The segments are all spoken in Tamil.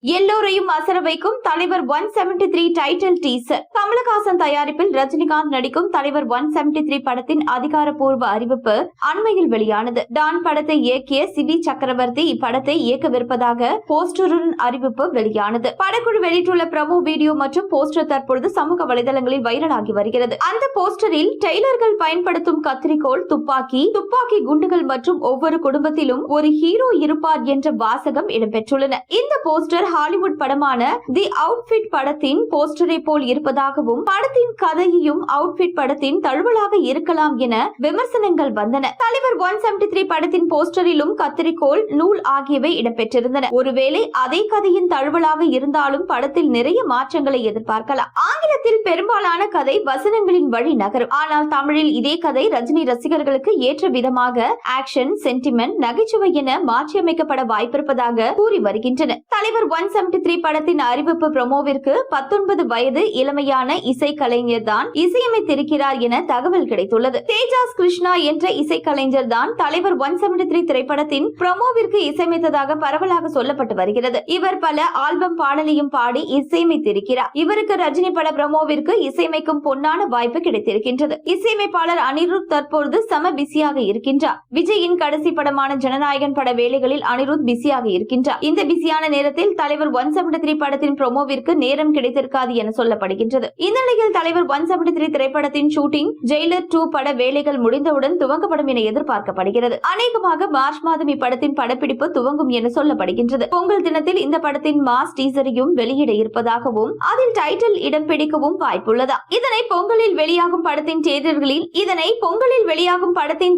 எல்லோரையும் அசர வைக்கும் தலைவர் 173 டைட்டில் டீசர். கமலஹாசன் தயாரிப்பில் ரஜினிகாந்த் நடிக்கும் தலைவர் 173 படத்தின் அதிகாரப்பூர்வ அறிவிப்பு அண்மையில் வெளியானது. டான் படத்தை இயக்கிய சிவி சக்கரவர்த்தி இப்படத்தை இயக்கவிருப்பதாக போஸ்டருடன் அறிவிப்பு வெளியானது. படக்குழு வெளியிட்டுள்ள ப்ரமோ வீடியோ மற்றும் போஸ்டர் தற்பொழுது சமூக வலைதளங்களில் வைரலாகி வருகிறது. அந்த போஸ்டரில் டெய்லர்கள் பயன்படுத்தும் கத்திரிக்கோள், துப்பாக்கி குண்டுகள் மற்றும் ஒவ்வொரு குடும்பத்திலும் ஒரு ஹீரோ இருப்பார் என்ற வாசகம் இடம்பெற்றுள்ளன. இந்த போஸ்டர் ஹாலிவுட் படமான தி அவுட்ஃபிட் படத்தின் போஸ்டரை போல் இருப்பதாகவும் படத்தின் கதையையும் அவுட்ஃபிட் படத்தின் தழுவலாக இருக்கலாம் என விமர்சனங்கள் வந்தன. தலைவர் 173 படத்தின் போஸ்டரிலும் கத்திரிக்கோள், நூல் ஆகியவை இடம்பெற்றிருந்தன. ஒருவேளை அதே கதையின் தழுவலாக இருந்தாலும் படத்தில் நிறைய மாற்றங்களை எதிர்பார்க்கலாம். ஆங்கிலத்தில் பெரும்பாலான கதை வசனங்களின் வழி நகரும். ஆனால் தமிழில் இதே கதை ரஜினி ரசிகர்களுக்கு ஏற்ற விதமாக ஆக்ஷன், சென்டிமெண்ட், நகைச்சுவை என மாற்றியமைக்கப்பட வாய்ப்பிருப்பதாக கூறி வருகின்றனர். தலைவர் 173 படத்தின் அறிவிப்பு ப்ரோமோவிற்கு 19 வயது இளமையான இசைக்கலைஞர் தான் இசையமைத்திருக்கிறார் என தகவல் கிடைத்துள்ளது. தேஜாஸ் கிருஷ்ணா என்ற இசைக்கலைஞர் தான் தலைவர் 173 திரைப்படத்தின் ப்ரோமோவிற்கு இசையமைத்ததாக பரவலாக சொல்லப்பட்டு வருகிறது. இவர் பல ஆல்பம் பாடலையும் பாடி இசையமைத்திருக்கிறார். இவருக்கு ரஜினி பட ப்ரோமோவிற்கு இசையமைக்கும் பொன்னான வாய்ப்பு கிடைத்திருக்கின்றது. இசையமைப்பாளர் அனிருத் தற்பொழுது செம பிஸியாக இருக்கின்றார். விஜயின் கடைசி படமான ஜனநாயகன் பட வேலைகளில் அனிருத் பிஸியாக இருக்கின்றார். இந்த பிஸியான நேரத்தில் தலைவர் 173 படத்தின் ப்ரோமோவிற்கு நேரம் கிடைத்திருக்காது என சொல்லப்படுகின்றது. இந்த நிலையில் தலைவர் 173 திரைப்படத்தின் ஷூட்டிங் ஜெயிலர் 2 பட வேலைகள் முடிந்தவுடன் துவங்கப்படும் என எதிர்பார்க்கப்படுகிறது. அநேகமாக மார்ச் மாதம் இப்படத்தின் படப்பிடிப்பு துவங்கும் என சொல்லப்படுகின்றது. பொங்கல் தினத்தில் இந்த படத்தின் மாஸ் டீசரையும் வெளியிட இருப்பதாகவும் அதில் டைட்டில் இடம் பிடிக்கவும் வாய்ப்புள்ளதா. இதனை பொங்கலில் வெளியாகும் படத்தின்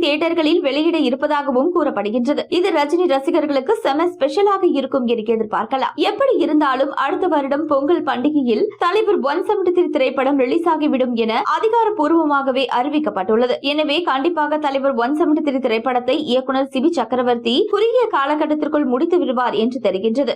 தியேட்டர்களில் வெளியிட இருப்பதாகவும் கூறப்படுகின்றது. இது ரஜினி ரசிகர்களுக்கு செம ஸ்பெஷலாக இருக்கும் என எதிர்பார்க்கலாம். எப்படி இருந்தாலும் அடுத்த வருடம் பொங்கல் பண்டிகையில் தலைவர் 173 திரைப்படம் ரிலீஸ் ஆகிவிடும் என அதிகாரப்பூர்வமாகவே அறிவிக்கப்பட்டுள்ளது. எனவே கண்டிப்பாக தலைவர் 173 திரைப்படத்தை இயக்குனர் சிவி சக்கரவர்த்தி குறுகிய காலகட்டத்திற்குள் முடித்து விடுவார் என்று தெரிகின்றது.